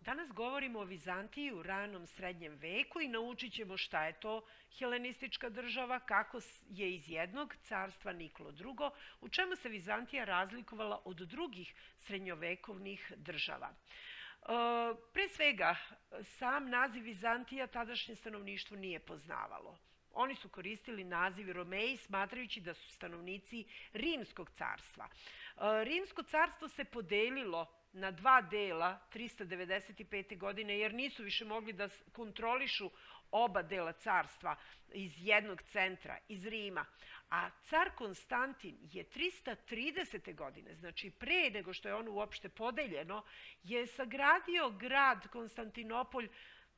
Danas govorimo o Vizantiji u ranom srednjem veku i naučit ćemo šta je to helenistička država, kako je iz jednog carstva niklo drugo, u čemu se Vizantija razlikovala od drugih srednjovekovnih država. Pre svega, sam naziv Vizantija tadašnje stanovništvo nije poznavalo. Oni su koristili naziv Romeji smatrajući da su stanovnici Rimskog carstva. Rimsko carstvo se podelilo na dva dela 395. godine jer nisu više mogli da kontrolišu oba dela carstva iz jednog centra, iz Rima. A car Konstantin je 330. godine, znači pre nego što je ono uopšte podeljeno, je sagradio grad Konstantinopolj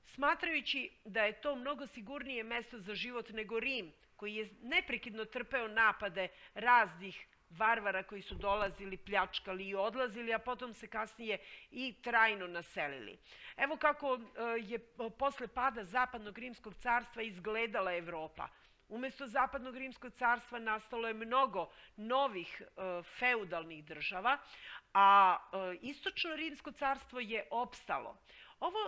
smatrajući da je to mnogo sigurnije mesto za život nego Rim, koji je neprekidno trpeo napade raznih varvara koji su dolazili, pljačkali i odlazili, a potom se kasnije i trajno naselili. Evo kako je posle pada Zapadnog rimskog carstva izgledala Evropa. Umesto Zapadnog rimskog carstva nastalo je mnogo novih feudalnih država, a Istočno rimsko carstvo je opstalo. Ovo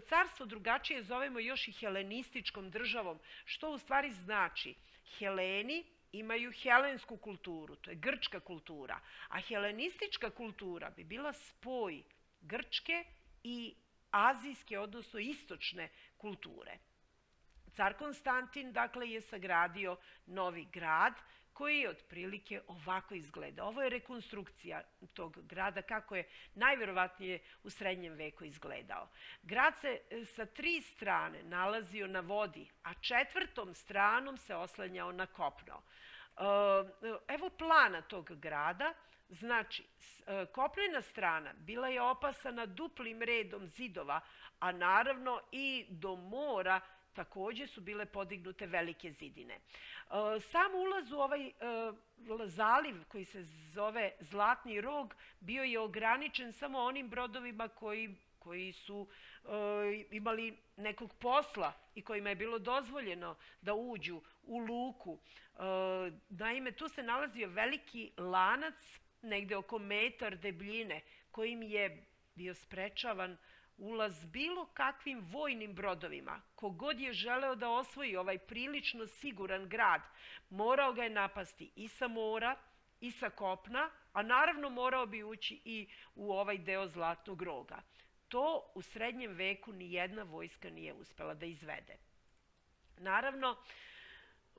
carstvo drugačije zovemo još i helenističkom državom, što u stvari znači Heleni imaju helensku kulturu, to je grčka kultura, a helenistička kultura bi bila spoj grčke i azijske, odnosno istočne kulture. Car Konstantin, dakle, je sagradio novi grad koji je otprilike ovako izgleda. Ovo je rekonstrukcija tog grada kako je najverovatnije u srednjem veku izgledao. Grad se sa tri strane nalazio na vodi, a četvrtom stranom se oslanjao na kopno. Evo plana tog grada. Znači, kopnena strana bila je opasana duplim redom zidova, a naravno i do mora takođe su bile podignute velike zidine. Sam ulaz u ovaj zaliv koji se zove Zlatni rog bio je ograničen samo onim brodovima koji su imali nekog posla i kojima je bilo dozvoljeno da uđu u luku. Naime, tu se nalazio veliki lanac, negde oko metar debljine, kojim je bio sprečavan ulaz bilo kakvim vojnim brodovima. Kogod je želeo da osvoji ovaj prilično siguran grad, morao ga je napasti i sa mora i sa kopna, a naravno morao bi ući i u ovaj deo Zlatnog roga. To u srednjem veku ni jedna vojska nije uspela da izvede. Naravno,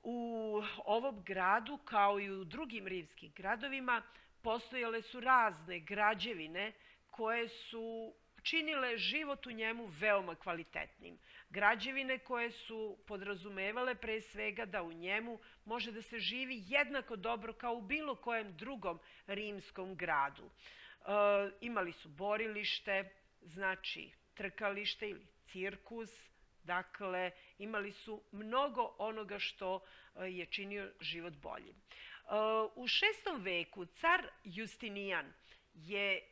u ovom gradu, kao i u drugim rimskim gradovima, postojale su razne građevine koje su činile život u njemu veoma kvalitetnim. Građevine koje su podrazumevale pre svega da u njemu može da se živi jednako dobro kao u bilo kojem drugom rimskom gradu. Imali su borilište, znači trkalište ili cirkus, dakle imali su mnogo onoga što je činio život boljim. U VI. Veku car Justinijan je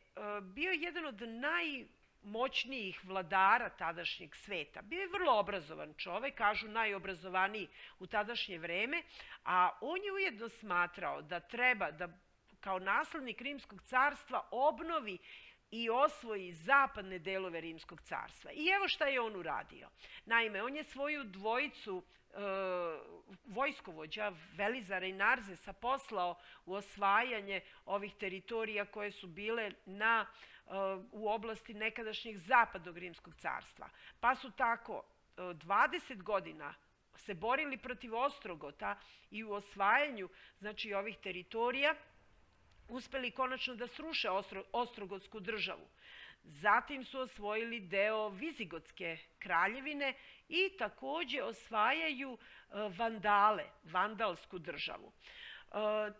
bio jedan od najmoćnijih vladara tadašnjeg sveta. Bio je vrlo obrazovan čovek, kažu najobrazovaniji u tadašnje vreme, a on je ujedno smatrao da treba da kao naslednik Rimskog carstva obnovi i osvoji zapadne delove Rimskog carstva. I evo šta je on uradio. Naime, on je svoju dvojicu vojskovođa Velizara i Narzesa poslao u osvajanje ovih teritorija koje su bile u oblasti nekadašnjeg Zapadnog Rimskog carstva. Pa su tako 20 godina se borili protiv Ostrogota i u osvajanju, znači, ovih teritorija uspeli konačno da sruše Ostrogotsku državu. Zatim su osvojili deo Vizigotske kraljevine i takođe osvajaju Vandale, Vandalsku državu.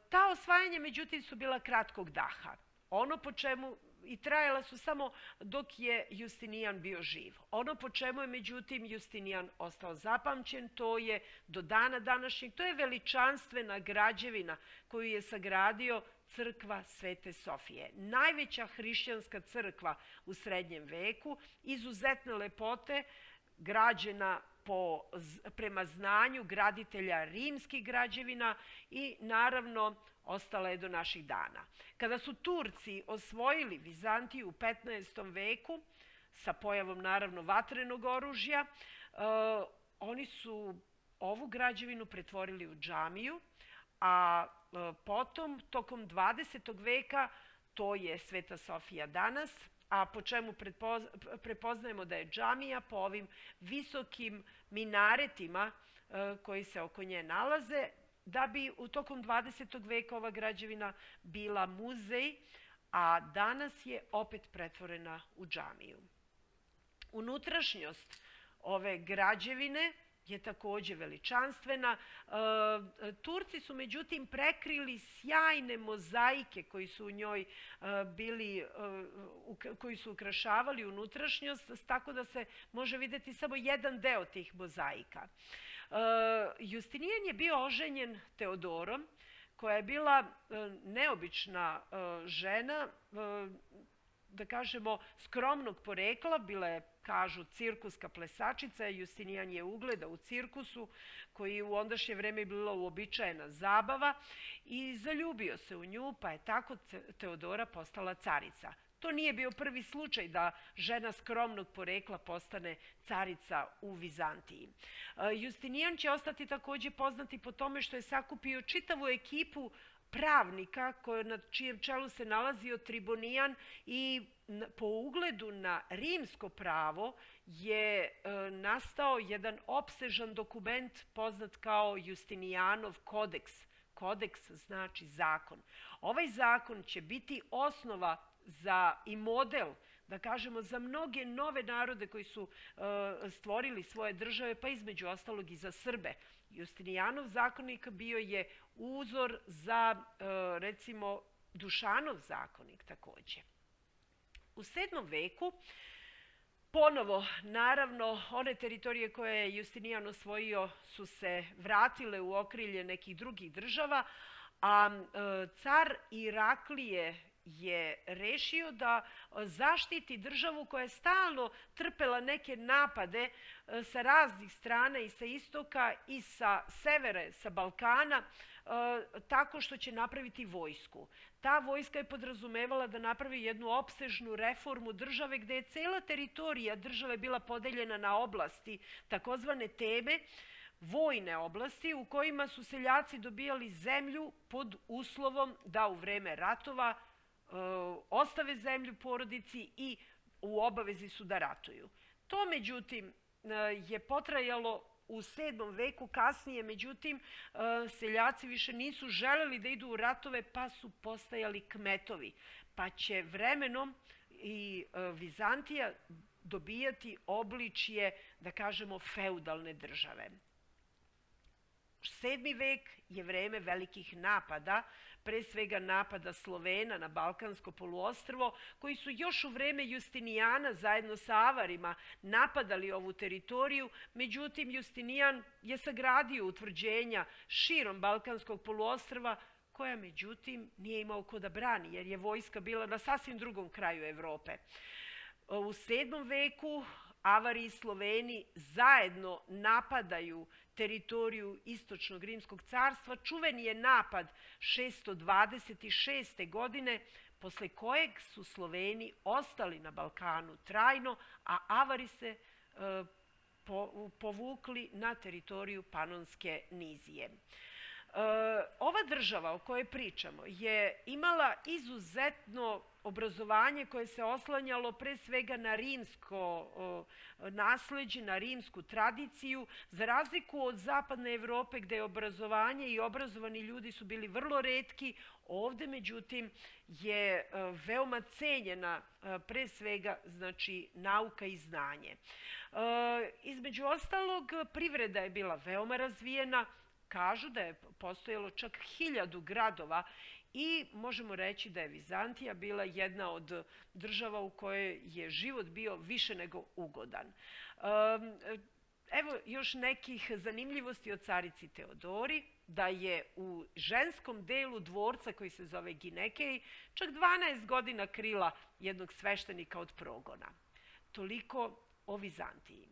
Ta osvajanja, međutim, su bila kratkog daha. Ono po čemu i trajala su samo dok je Justinijan bio živ. Ono po čemu je, međutim, Justinijan ostao zapamćen, to je do dana današnjeg, to je veličanstvena građevina koju je sagradio crkva Svete Sofije. Najveća hrišćanska crkva u srednjem veku, izuzetne lepote, građena prema znanju graditelja rimskih građevina i naravno ostala je do naših dana. Kada su Turci osvojili Vizantiju u 15. veku, sa pojavom naravno vatrenog oružja, oni su ovu građevinu pretvorili u džamiju, a potom, tokom 20. veka, to je Sveta Sofija danas, a po čemu prepoznajemo da je džamija? Po ovim visokim minaretima koji se oko nje nalaze, da bi u tokom 20. veka ova građevina bila muzej, a danas je opet pretvorena u džamiju. Unutrašnjost ove građevine je takođe veličanstvena. Turci su međutim prekrili sjajne mozaike koji su u njoj bili, koji su ukrašavali unutrašnjost, tako da se može videti samo jedan deo tih mozaika. Justinijan je bio oženjen Teodorom, koja je bila neobična žena, da kažemo skromnog porekla, bila je, kažu, cirkuska plesačica. Justinijan je ugledao u cirkusu, koji u ondašnje vreme bila uobičajena zabava, i zaljubio se u nju, pa je tako Teodora postala carica. To nije bio prvi slučaj da žena skromnog porekla postane carica u Vizantiji. Justinijan će ostati takođe poznati po tome što je sakupio čitavu ekipu pravnika na čijem čelu se nalazio Tribonijan, i po ugledu na rimsko pravo je nastao jedan opsežan dokument poznat kao Justinijanov kodeks. Kodeks znači zakon. Ovaj zakon će biti osnova za i model, da kažemo, za mnoge nove narode koji su stvorili svoje države, pa između ostalog i za Srbe. Justinijanov zakonik bio je uzor za, recimo, Dušanov zakonik takođe. U 7. veku ponovo, naravno, one teritorije koje je Justinijan osvojio su se vratile u okrilje nekih drugih država, a car Iraklije je rešio da zaštiti državu koja je stalno trpela neke napade sa raznih strana, i sa istoka i sa severa, sa Balkana, tako što će napraviti vojsku. Ta vojska je podrazumevala da napravi jednu opsežnu reformu države, gde je cela teritorija države bila podeljena na oblasti, takozvane teme, vojne oblasti, u kojima su seljaci dobijali zemlju pod uslovom da u vreme ratova ostave zemlju porodici i u obavezi su da ratuju. To, međutim, je potrajalo u 7. veku. Kasnije, međutim, seljaci više nisu želeli da idu u ratove, pa su postajali kmetovi. Pa će vremenom i Vizantija dobijati obličje, da kažemo, feudalne države. 7. vek je vreme velikih napada, pre svega napada Slovena na Balkansko poluostrvo, koji su još u vreme Justinijana zajedno sa Avarima napadali ovu teritoriju. Međutim, Justinijan je sagradio utvrđenja širom Balkanskog poluostrva, koja međutim nije imao ko da brani, jer je vojska bila na sasvim drugom kraju Evrope. U 7. veku Avari i Sloveni zajedno napadaju teritoriju Istočnog rimskog carstva. Čuveni je napad 626. godine, posle kojeg su Sloveni ostali na Balkanu trajno, a Avari se povukli na teritoriju Panonske nizije. Ova država o kojoj pričamo je imala izuzetno obrazovanje koje se oslanjalo pre svega na rimsko nasleđe, na rimsku tradiciju, za razliku od zapadne Evrope gde je obrazovanje i obrazovani ljudi su bili vrlo retki. Ovde, međutim, je veoma cenjena pre svega, znači, nauka i znanje. Između ostalog, privreda je bila veoma razvijena. Kažu da je postojalo čak 1000 gradova i možemo reći da je Vizantija bila jedna od država u kojoj je život bio više nego ugodan. Evo još nekih zanimljivosti o carici Teodori, da je u ženskom delu dvorca koji se zove Ginekej čak 12 godina krila jednog sveštenika od progona. Toliko o Vizantiji.